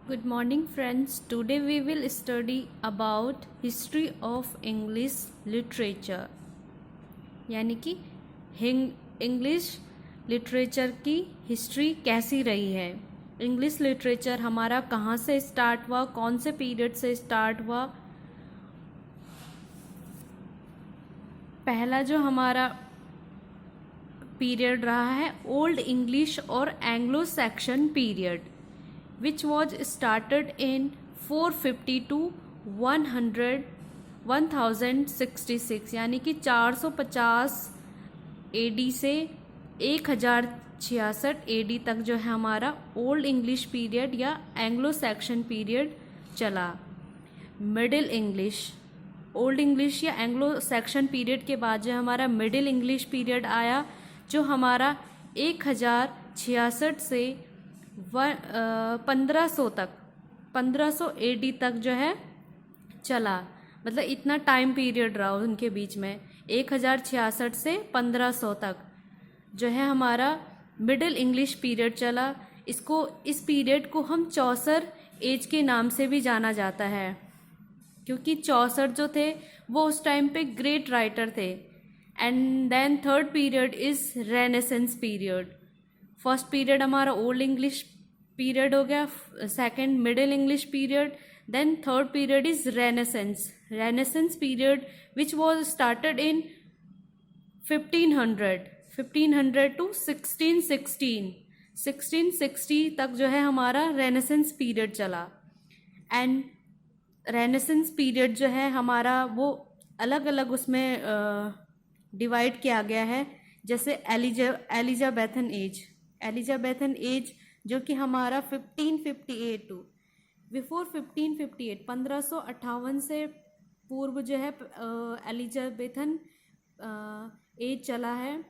Good morning friends. Today we will study about history of English literature यानी कि English literature की history कैसी रही है। इंग्लिश लिटरेचर हमारा कहाँ से स्टार्ट हुआ, कौन से पीरियड से स्टार्ट हुआ। पहला जो हमारा पीरियड रहा है ओल्ड इंग्लिश और Anglo Saxon period which was started in 450 to 1066 यानी कि 450 एडी से 1066 एडी तक जो है हमारा ओल्ड इंग्लिश पीरियड या एंग्लो सैक्सन पीरियड चला। मिडिल इंग्लिश, ओल्ड इंग्लिश या एंग्लो सैक्सन पीरियड के बाद जो हमारा मिडिल इंग्लिश पीरियड आया जो हमारा 1066 से 1500 तक 1500 एडी तक जो है चला। मतलब इतना टाइम पीरियड रहा उनके बीच में 1066 से 1500 तक जो है हमारा मिडिल इंग्लिश पीरियड चला। इस पीरियड को हम चौसर एज के नाम से भी जाना जाता है क्योंकि चौसर जो थे वो उस टाइम पे ग्रेट राइटर थे। And then third period is renaissance period. First period हमारा ओल्ड इंग्लिश पीरियड हो गया, second middle English period, then third period is renaissance period which was started in 1500 to 1660 तक जो है हमारा रेनेसेंस पीरियड चला। And renaissance period जो है हमारा वो अलग अलग उसमें डिवाइड किया गया है, जैसे एलिजाबेथन एज जो कि हमारा 1558 टू बिफोर 1558 1558 से पूर्व जो है एलिजाबेथन एज चला है।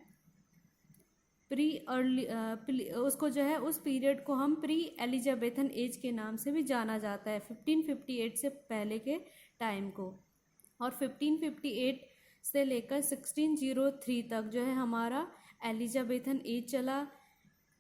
उसको जो है उस पीरियड को हम प्री एलिजाबेथन एज के नाम से भी जाना जाता है 1558 से पहले के टाइम को। और 1558 से लेकर 1603 तक जो है हमारा एलिजाबेथन एज चला।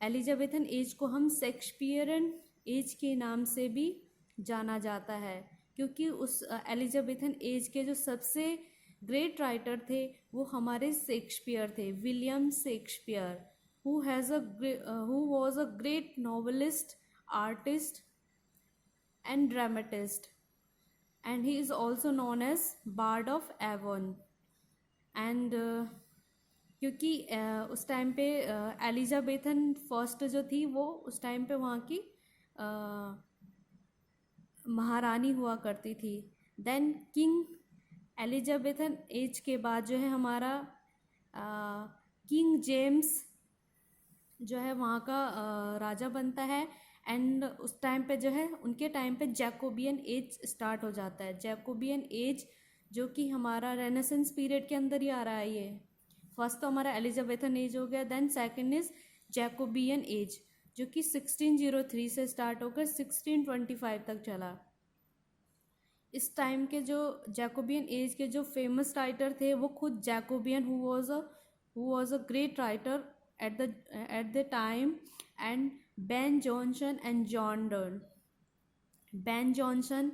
एलिजाबेथन एज को हम शेक्सपियरन एज के नाम से भी जाना जाता है क्योंकि उस एलिजाबेथन एज के जो सबसे ग्रेट राइटर थे वो हमारे शेक्सपियर थे, William Shakespeare who was a great novelist, artist and dramatist, and he is also known as Bard of Avon. And क्योंकि उस टाइम पे एलिजाबेथन फर्स्ट जो थी वो उस टाइम पे वहाँ की महारानी हुआ करती थी। देन किंग एलिजाबेथन एज के बाद जो है हमारा किंग जेम्स जो है वहाँ का राजा बनता है। एंड उस टाइम पे जो है उनके टाइम पे जैकोबियन एज स्टार्ट हो जाता है। जैकोबियन एज जो कि हमारा रेनेसेंस पीरियड के अंदर ही आ रहा है। ये फर्स्ट तो हमारा एलिजाबेथन एज हो गया, then second is Jacobean age जो कि 1603 से स्टार्ट होकर 1625 तक चला। इस टाइम के जो जैकोबियन एज के जो फेमस राइटर थे वो खुद Jacobean who was a great writer at the time, and Ben Jonson and John Donne। Ben Jonson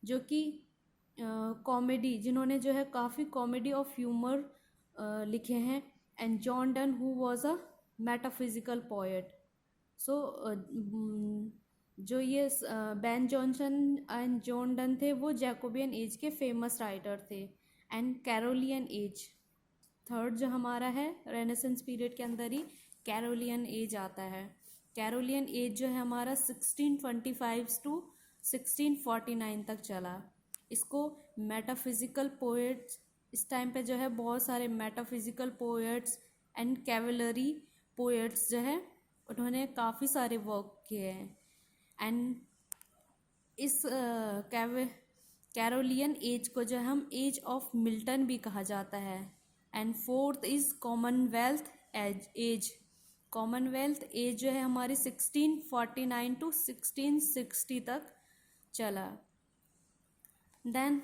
जो कि कॉमेडी जिन्होंने जो है काफ़ी कॉमेडी ऑफ ह्यूमर लिखे हैं, and John Donne who was a metaphysical poet. So जो ये Ben Jonson and John Donne थे वो जैकोबियन एज के फेमस राइटर थे। एंड कैरोलियन एज थर्ड जो हमारा है रेनेसेंस पीरियड के अंदर ही कैरोलियन एज आता है। कैरोलियन एज जो है हमारा 1625 टू 1649 तक चला। इसको मेटाफिजिकल पोएट्स, इस टाइम पे जो है बहुत सारे metaphysical poets and cavalry poets जो है उन्होंने काफ़ी सारे वर्क किए हैं। एंड इस कैरोलियन एज को जो हम एज ऑफ मिल्टन भी कहा जाता है। And fourth is commonwealth age. Commonwealth age जो है हमारी 1649 टू 1660 तक चला। Then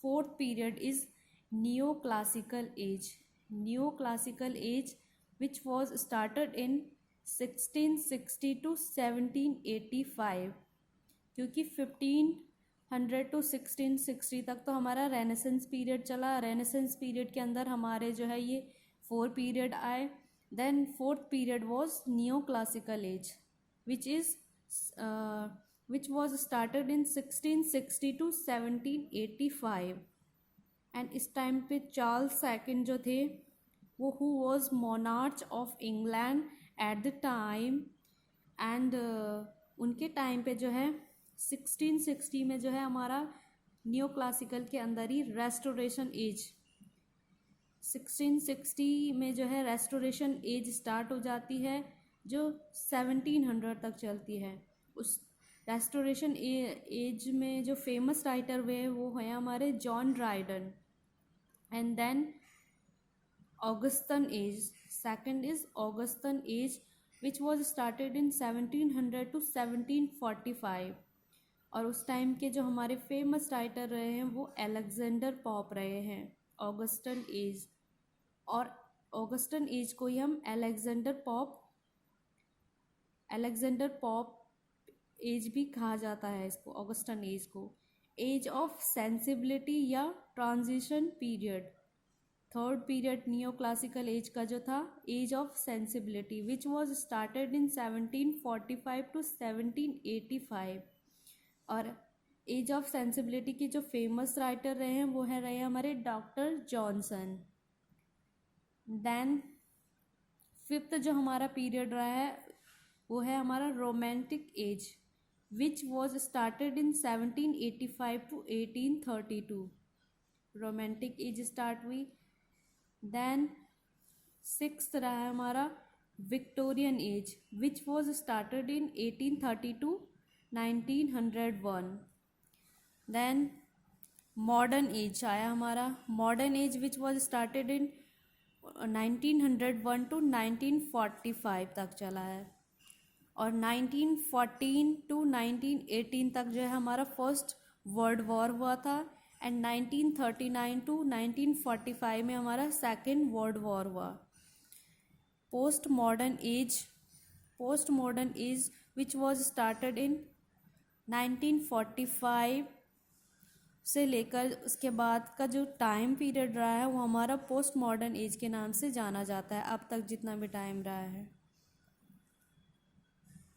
fourth period is new classical age. New classical age which was started in 1660 to 1785। क्योंकि 1500 टू 1660 तक तो हमारा रेनेसेंस पीरियड चला। रेनेसेंस पीरियड के अंदर हमारे जो है ये 4 पीरियड आए। Then 4th period was new classical age which was started in 1660 to 1785। And इस टाइम पे चार्ल्स सेकंड जो थे वो who was monarch of England at the time, and उनके टाइम पे जो है 1660 में जो है हमारा न्यू क्लासिकल के अंदर ही रेस्टोरेशन एज, 1660 में जो है रेस्टोरेशन एज स्टार्ट हो जाती है जो 1700 तक चलती है। उस रेस्टोरेशन एज में जो फेमस राइटर हुए वो हैं हमारे John Dryden. And then Augustan age, second is Augustan age which was started in 1700 to 1745। और उस टाइम के जो हमारे फेमस राइटर रहे हैं वो अलेक्जेंडर पॉप रहे हैं। ऑगस्टन एज, और ऑगस्टन एज को ही हम अलेक्जेंडर पॉप एज भी कहा जाता है इसको, ऑगस्टन एज को। एज ऑफ सेंसिबिलिटी या transition period, third period new classical age का जो था, age of sensibility which was started in 1745 to 1785। और एज ऑफ सेंसिबिलिटी की जो फेमस राइटर रहे हैं वो है रहे हमारे डॉक्टर जॉनसन। देन 5th जो हमारा पीरियड रहा है वो है हमारा romantic age which was started in 1785 to 1832। Romantic age start हुई। देन 6th रहा है हमारा Victorian age which was started in 1830 to 1901। Then modern age आया हमारा, modern age which was started in 1901 to 1945 तक चला है। और 1914 टू 1918 तक जो है हमारा फर्स्ट वर्ल्ड वॉर हुआ था। एंड 1939 टू 1945 में हमारा सेकेंड वर्ल्ड वॉर हुआ। Post modern age which was started इन 1945 से लेकर उसके बाद का जो टाइम पीरियड रहा है वो हमारा पोस्ट मॉडर्न एज के नाम से जाना जाता है अब तक जितना भी टाइम रहा है।